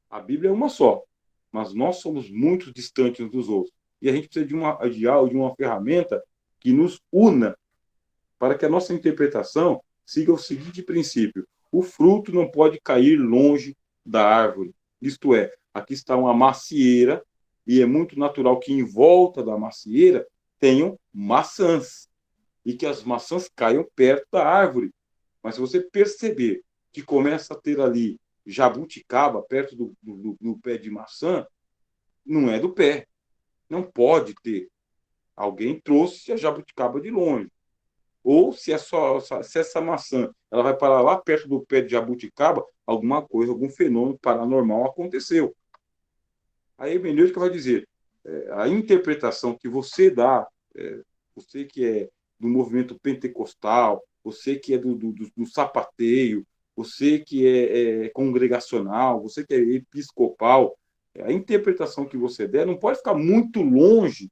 A: A Bíblia é uma só, mas nós somos muito distantes uns dos outros. E a gente precisa de uma ferramenta que nos una para que a nossa interpretação siga o seguinte princípio: o fruto não pode cair longe da árvore. Isto é, aqui está uma macieira e é muito natural que em volta da macieira tenham maçãs e que as maçãs caiam perto da árvore. Mas se você perceber que começa a ter ali jabuticaba perto do pé de maçã, não é do pé. Não pode ter. Alguém trouxe a jabuticaba de longe. Ou se essa maçã ela vai parar lá perto do pé de jabuticaba, alguma coisa, algum fenômeno paranormal aconteceu. A hermenêutica vai dizer, a interpretação que você dá, você que é do movimento pentecostal, você que é do sapateio, você que é congregacional, você que é episcopal, A interpretação que você der não pode ficar muito longe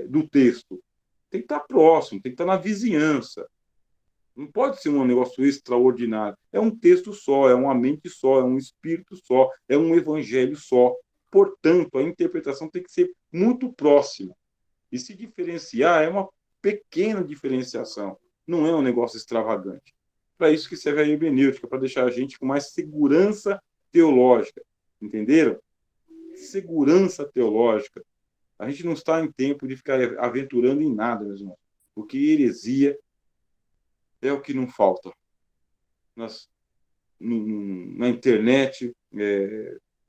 A: do texto. Tem que estar próximo, tem que estar na vizinhança. Não pode ser um negócio extraordinário. É um texto só, é uma mente só, é um espírito só, é um evangelho só. Portanto, a interpretação tem que ser muito próxima. E se diferenciar é uma pequena diferenciação. Não é um negócio extravagante. Para isso que serve a hermenêutica, para deixar a gente com mais segurança teológica. Entenderam? Segurança teológica. A gente não está em tempo de ficar aventurando em nada, meus irmãos. Porque heresia é o que não falta. Na internet,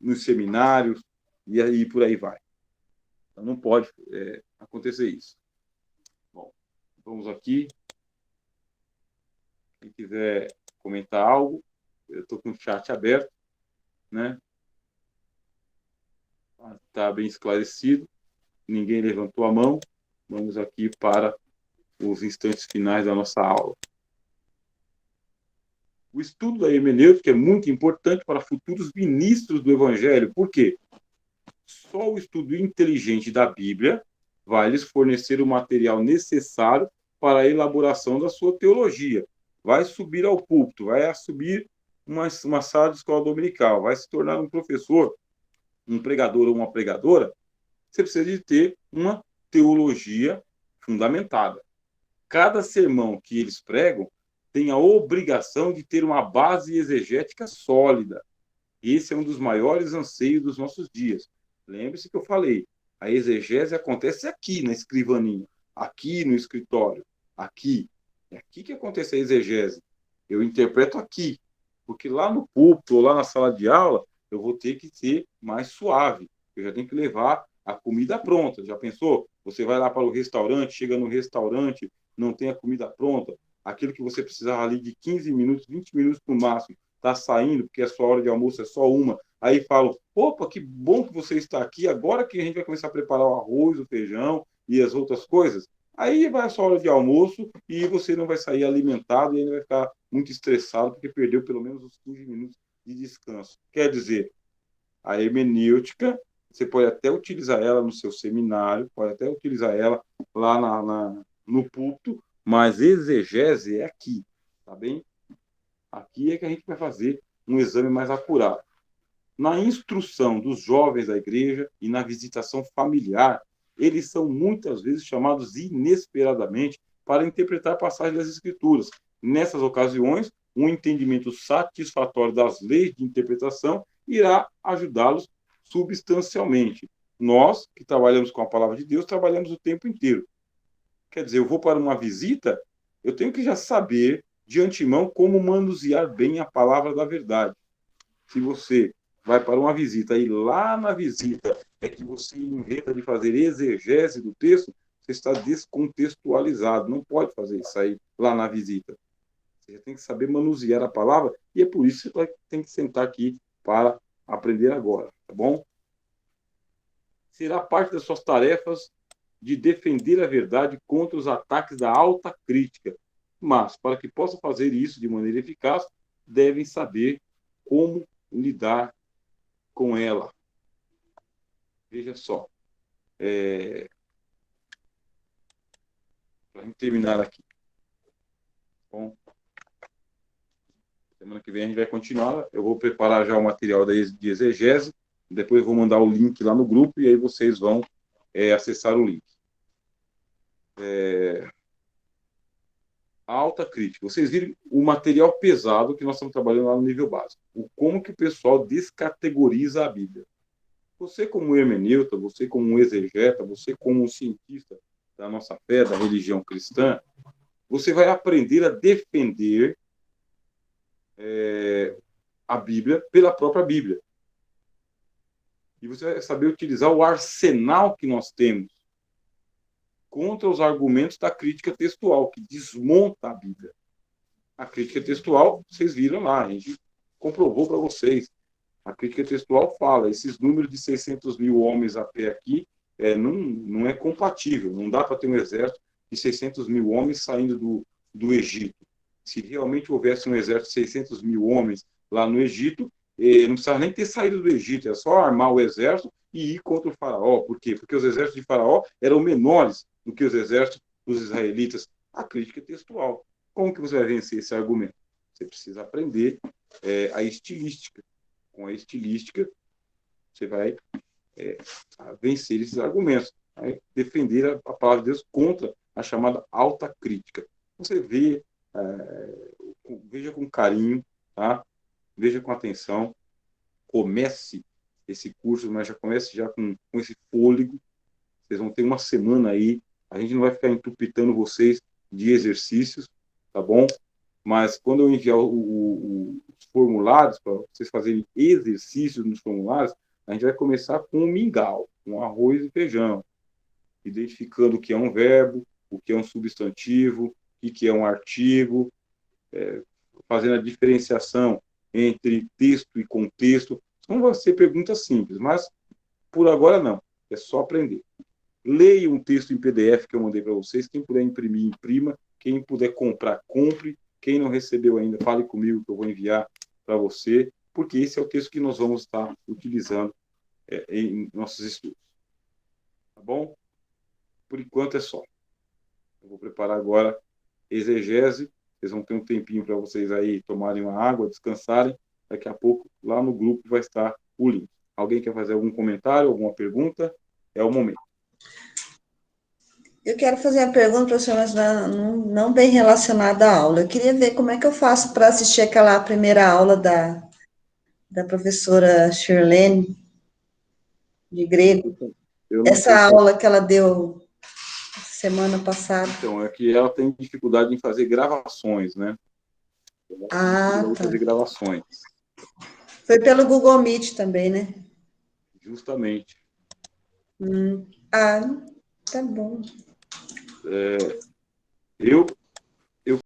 A: nos seminários, e aí por aí vai. Então, não pode acontecer isso. Bom, vamos aqui. Quem quiser comentar algo, eu estou com o chat aberto, né? Está bem esclarecido. Ninguém levantou a mão. Vamos aqui para os instantes finais da nossa aula. O estudo da hermenêutica é muito importante para futuros ministros do Evangelho. Por quê? Só o estudo inteligente da Bíblia vai lhes fornecer o material necessário para a elaboração da sua teologia. Vai subir ao púlpito, vai subir uma sala de escola dominical, vai se tornar um professor, um pregador ou uma pregadora. Você precisa de ter uma teologia fundamentada. Cada sermão que eles pregam tem a obrigação de ter uma base exegética sólida. Esse é um dos maiores anseios dos nossos dias. Lembre-se que eu falei, a exegese acontece aqui na escrivaninha, aqui no escritório, aqui. É aqui que acontece a exegese. Eu interpreto aqui, porque lá no púlpito ou lá na sala de aula, eu vou ter que ser mais suave. Eu já tenho que levar a comida pronta. Já pensou? Você vai lá para o restaurante, chega no restaurante, não tem a comida pronta. Aquilo que você precisava ali de 15 minutos, 20 minutos no máximo, está saindo, porque a sua hora de almoço é só uma. Aí falam, opa, que bom que você está aqui, agora que a gente vai começar a preparar o arroz, o feijão e as outras coisas. Aí vai a sua hora de almoço e você não vai sair alimentado e ainda vai ficar muito estressado, porque perdeu pelo menos os 15 minutos de descanso. Quer dizer, a hermenêutica, você pode até utilizar ela no seu seminário, pode até utilizar ela lá no púlpito, mas exegese é aqui, tá bem? Aqui é que a gente vai fazer um exame mais apurado. Na instrução dos jovens da igreja e na visitação familiar, eles são muitas vezes chamados inesperadamente para interpretar passagens das Escrituras. Nessas ocasiões, um entendimento satisfatório das leis de interpretação irá ajudá-los substancialmente. Nós, que trabalhamos com a palavra de Deus, trabalhamos o tempo inteiro. Quer dizer, eu vou para uma visita, eu tenho que já saber de antemão como manusear bem a palavra da verdade. Se você vai para uma visita e lá na visita é que você inventa de fazer exegese do texto, você está descontextualizado. Não pode fazer isso aí lá na visita. Você tem que saber manusear a palavra e é por isso que você vai ter que sentar aqui para aprender agora, tá bom? Será parte das suas tarefas de defender a verdade contra os ataques da alta crítica. Mas, para que possa fazer isso de maneira eficaz, devem saber como lidar com ela. Veja só. Para terminar aqui. Bom, semana que vem a gente vai continuar. Eu vou preparar já o material de exegese. Depois eu vou mandar o link lá no grupo e aí vocês vão acessar o link. A alta crítica. Vocês viram o material pesado que nós estamos trabalhando lá no nível básico. Como que o pessoal descategoriza a Bíblia. Você como hermeneuta, você como um exegeta, você como um cientista da nossa fé, da religião cristã, você vai aprender a defender a Bíblia pela própria Bíblia. E você vai saber utilizar o arsenal que nós temos contra os argumentos da crítica textual, que desmonta a Bíblia. A crítica textual, vocês viram lá, a gente comprovou para vocês. A crítica textual fala, esses números de 600 mil homens a pé aqui não é compatível, não dá para ter um exército de 600 mil homens saindo do Egito. Se realmente houvesse um exército de 600 mil homens lá no Egito, não precisava nem ter saído do Egito, é só armar o exército e ir contra o faraó. Por quê? Porque os exércitos de faraó eram menores do que os exércitos dos israelitas. A crítica é textual. Como que você vai vencer esse argumento? Você precisa aprender a estilística. Com a estilística, você vai vencer esses argumentos. Vai defender a palavra de Deus contra a chamada alta crítica. Você veja com carinho, tá? Veja com atenção, comece esse curso, mas já comece já com esse fôlego. Vocês vão ter uma semana aí, a gente não vai ficar entupitando vocês de exercícios, tá bom? Mas quando eu enviar os formulários, para vocês fazerem exercícios nos formulários, a gente vai começar com o mingau, com arroz e feijão, identificando o que é um verbo, o que é um substantivo, o que é um artigo, fazendo a diferenciação entre texto e contexto. Não vão ser perguntas simples, mas por agora não. É só aprender. Leia um texto em PDF que eu mandei para vocês. Quem puder imprimir, imprima. Quem puder comprar, compre. Quem não recebeu ainda, fale comigo que eu vou enviar para você, porque esse é o texto que nós vamos estar utilizando em nossos estudos. Tá bom? Por enquanto é só. Eu vou preparar agora exegese. Vocês vão ter um tempinho para vocês aí tomarem uma água, descansarem. Daqui a pouco, lá no grupo, vai estar o link. Alguém quer fazer algum comentário, alguma pergunta? É o momento.
B: Eu quero fazer uma pergunta, professor, mas não bem relacionada à aula. Eu queria ver como é que eu faço para assistir aquela primeira aula da professora Shirlene, de grego. Essa aula que ela deu semana passada.
A: Então, é que ela tem dificuldade em fazer gravações, né?
B: Tá.
A: Fazer gravações.
B: Foi pelo Google Meet também, né?
A: Justamente.
B: Tá bom.
A: Eu